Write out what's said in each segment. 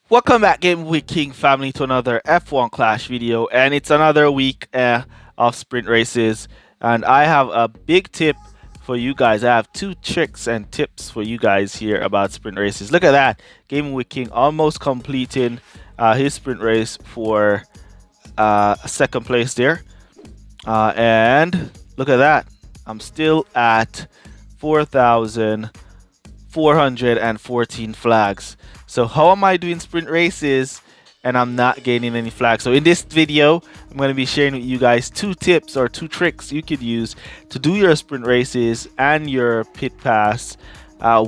Welcome back, Game with King family, to another F1 Clash video, and it's another week of sprint races. And I have a big tip for you guys. I have two tricks and tips for you guys here about sprint races. Look at that, Game with King almost completing his sprint race for second place there. And look at that, I'm still at 4,414 flags. So how am I doing sprint races and I'm not gaining any flags? So in this video, I'm going to be sharing with you guys two tips or two tricks you could use to do your sprint races and your pit pass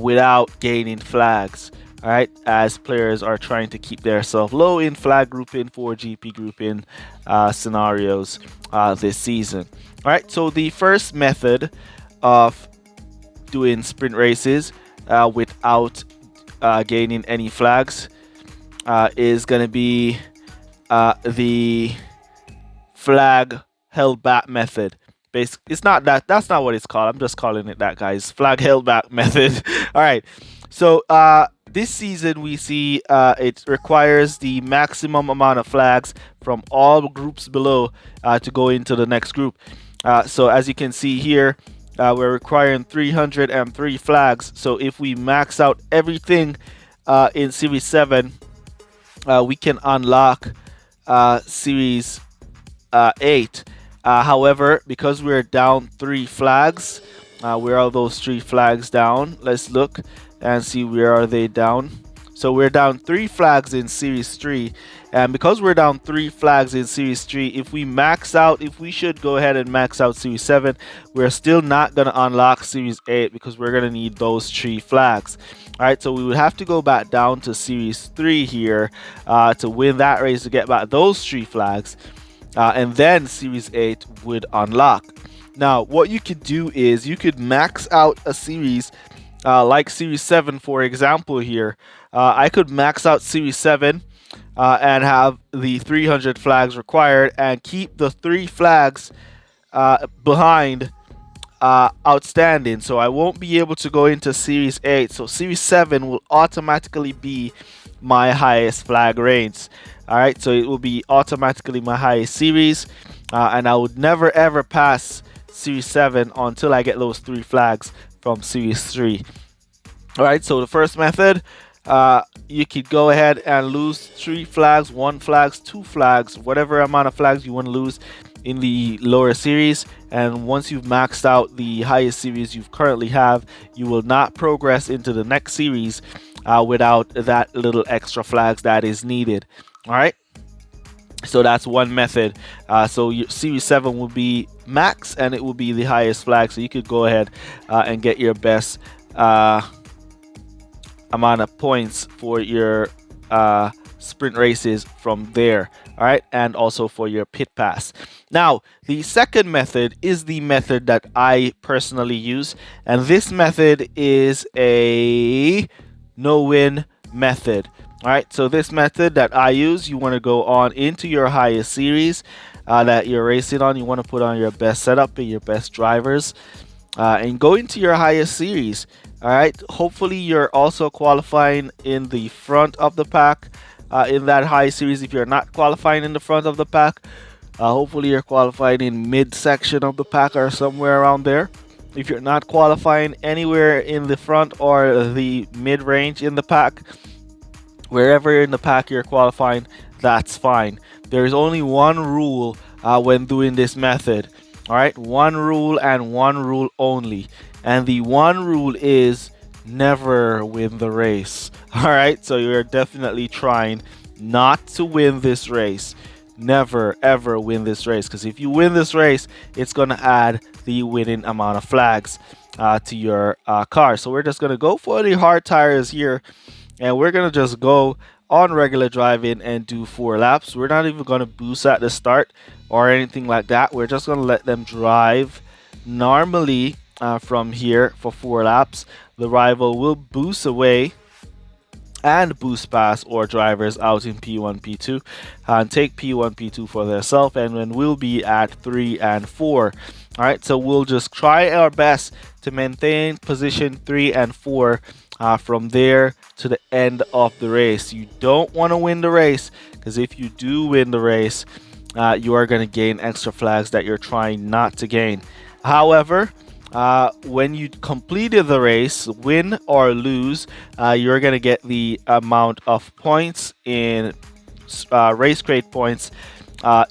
without gaining flags. All right, as players are trying to keep themselves low in flag grouping for GP grouping scenarios this season. All right, so the first method of doing sprint races without gaining any flags is going to be the flag held back method. Basically, it's not that. That's not what it's called. I'm just calling it that, guys. Flag held back method. All right. So this season we see it requires the maximum amount of flags from all groups below to go into the next group. So as you can see here, we're requiring 303 flags. So if we max out everything in Series 7, we can unlock Series 8. However, because we're down 3 flags, where are those 3 flags down? Let's look and see where are they down. So we're down 3 flags in Series 3, and because we're down 3 flags in Series 3, if we should go ahead and max out Series 7, we're still not going to unlock Series 8 because we're going to need those 3 flags. Alright, so we would have to go back down to Series 3 here to win that race to get back those 3 flags, and then Series 8 would unlock. Now, what you could do is you could max out a series like Series 7, for example here. I could max out Series 7 and have the 300 flags required and keep the 3 flags behind outstanding. So I won't be able to go into Series 8. So Series 7 will automatically be my highest flag range. Alright, so it will be automatically my highest series. And I would never ever pass Series 7 until I get those 3 flags from Series 3. Alright, so the first method, you could go ahead and lose 3 flags, 1 flags, 2 flags, whatever amount of flags you want to lose in the lower series. And once you've maxed out the highest series you currently have, you will not progress into the next series without that little extra flags that is needed. Alright, so that's one method. So your Series 7 will be max and it will be the highest flag, so you could go ahead and get your best amount of points for your sprint races from there. All right, and also for your pit pass. Now, the second method is the method that I personally use, and this method is a no-win method. All right, so this method that I use, you want to go on into your highest series that you're racing on. You want to put on your best setup and your best drivers and go into your highest series. All right, hopefully you're also qualifying in the front of the pack in that high series. If you're not qualifying in the front of the pack, hopefully you're qualifying in mid section of the pack or somewhere around there. If you're not qualifying anywhere in the front or the mid range in the pack, wherever in the pack you're qualifying, that's fine. There is only one rule when doing this method. All right, one rule and one rule only. And the one rule is never win the race. All right, so you're definitely trying not to win this race. Never ever win this race, because if you win this race, it's going to add the winning amount of flags to your car. So we're just going to go for the hard tires here, and we're going to just go on regular driving and do 4 laps. We're not even going to boost at the start or anything like that. We're just going to let them drive normally from here for 4 laps. The rival will boost away and boost past our drivers out in P1, P2 and take P1, P2 for themselves, and then we'll be at 3 and 4. All right, so we'll just try our best to maintain position 3 and 4 from there to the end of the race. You don't want to win the race, because if you do win the race, you are going to gain extra flags that you're trying not to gain. However, when you completed the race, win or lose, you're going to get the amount of points in race crate points,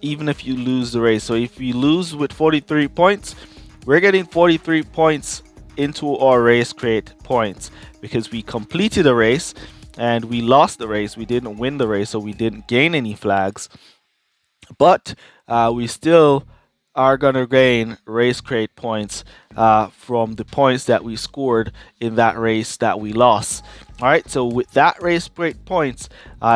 even if you lose the race. So if you lose with 43 points, we're getting 43 points into our race crate points, because we completed a race and we lost the race. We didn't win the race, so we didn't gain any flags, but we still are gonna gain race crate points from the points that we scored in that race that we lost. All right, so with that race crate points,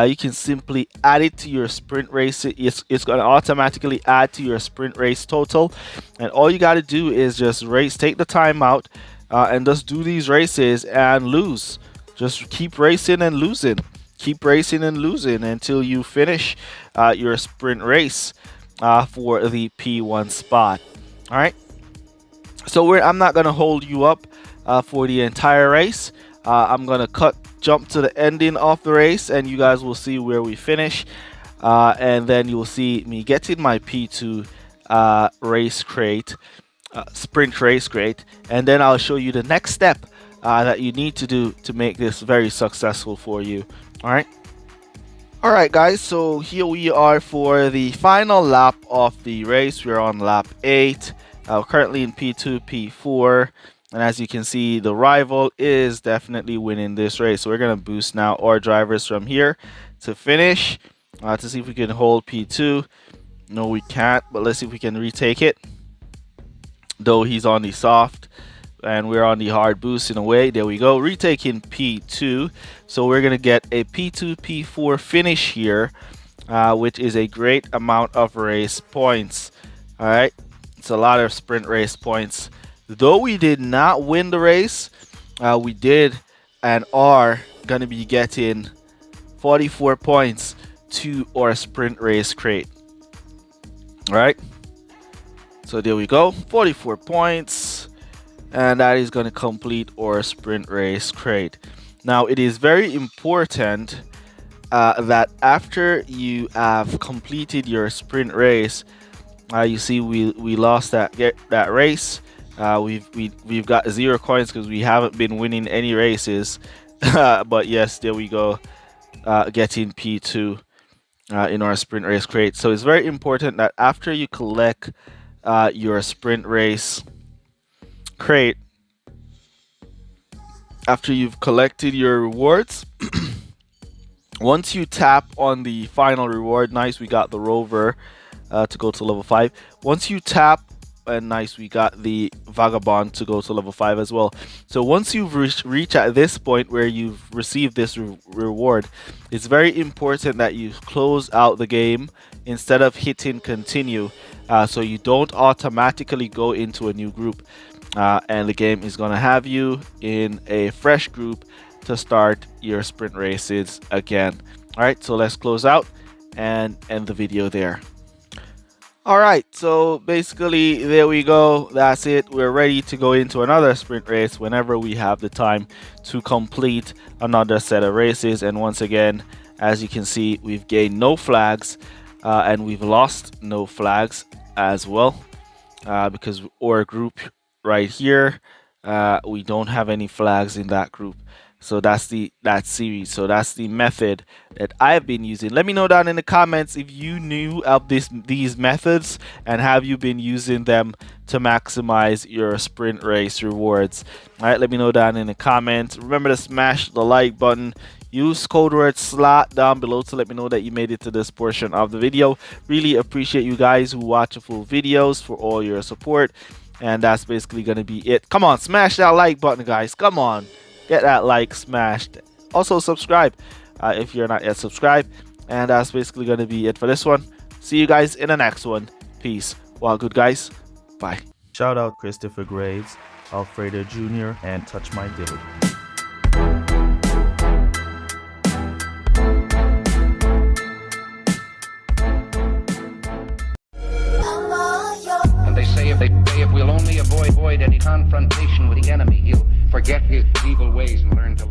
you can simply add it to your sprint race. It's gonna automatically add to your sprint race total, and all you got to do is just take the time out, and just do these races and lose. Just keep racing and losing. Keep racing and losing until you finish your sprint race for the P1 spot. All right. So I'm not gonna hold you up for the entire race. I'm gonna jump to the ending of the race, and you guys will see where we finish, and then you will see me getting my P2 race crate, sprint race crate, and then I'll show you the next step that you need to do to make this very successful for you. All right guys, so here we are for the final lap of the race. We're on lap 8, currently in P2, P4, and as you can see, the rival is definitely winning this race. So we're gonna boost now our drivers from here to finish, to see if we can hold P2. No, we can't, but let's see if we can retake it, though he's on the soft and we're on the hard boost in a way. There we go, retaking P2. So we're gonna get a P2 P4 finish here, which is a great amount of race points. All right, it's a lot of sprint race points. Though we did not win the race, we did and are gonna be getting 44 points to our sprint race crate. All right, so there we go, 44 points, and that is going to complete our sprint race crate. Now it is very important that after you have completed your sprint race, you see we lost that race. We've got 0 coins because we haven't been winning any races. But yes, there we go, getting P2 in our sprint race crate. So it's very important that after you collect your sprint race crate, after you've collected your rewards, once you tap on the final reward, nice, we got the rover to go to level 5. Once you tap, and nice, we got the vagabond to go to level 5 as well. So once you've reached at this point where you've received this reward, it's very important that you close out the game instead of hitting continue, so you don't automatically go into a new group, and the game is gonna have you in a fresh group to start your sprint races again. All right, so let's close out and end the video there. All right, so basically there we go, that's it. We're ready to go into another sprint race whenever we have the time to complete another set of races. And once again, as you can see, we've gained no flags, and we've lost no flags as well, because our group right here, we don't have any flags in that group. So that's that series. So that's the method that I've been using. Let me know down in the comments if you knew of these methods and have you been using them to maximize your sprint race rewards. All right, let me know down in the comments. Remember to smash the like button. Use code word SLOT down below to let me know that you made it to this portion of the video. Really appreciate you guys who watch the full videos for all your support. And that's basically going to be it. Come on, smash that like button, guys. Come on. Get that like smashed. Also subscribe if you're not yet subscribed. And that's basically going to be it for this one. See you guys in the next one. Peace. Well, good guys. Bye. Shout out Christopher Graves, Alfredo Jr., and Touch My Dilly. And they say if we'll only avoid any confrontation with the enemy, he'll forget his evil ways and learn to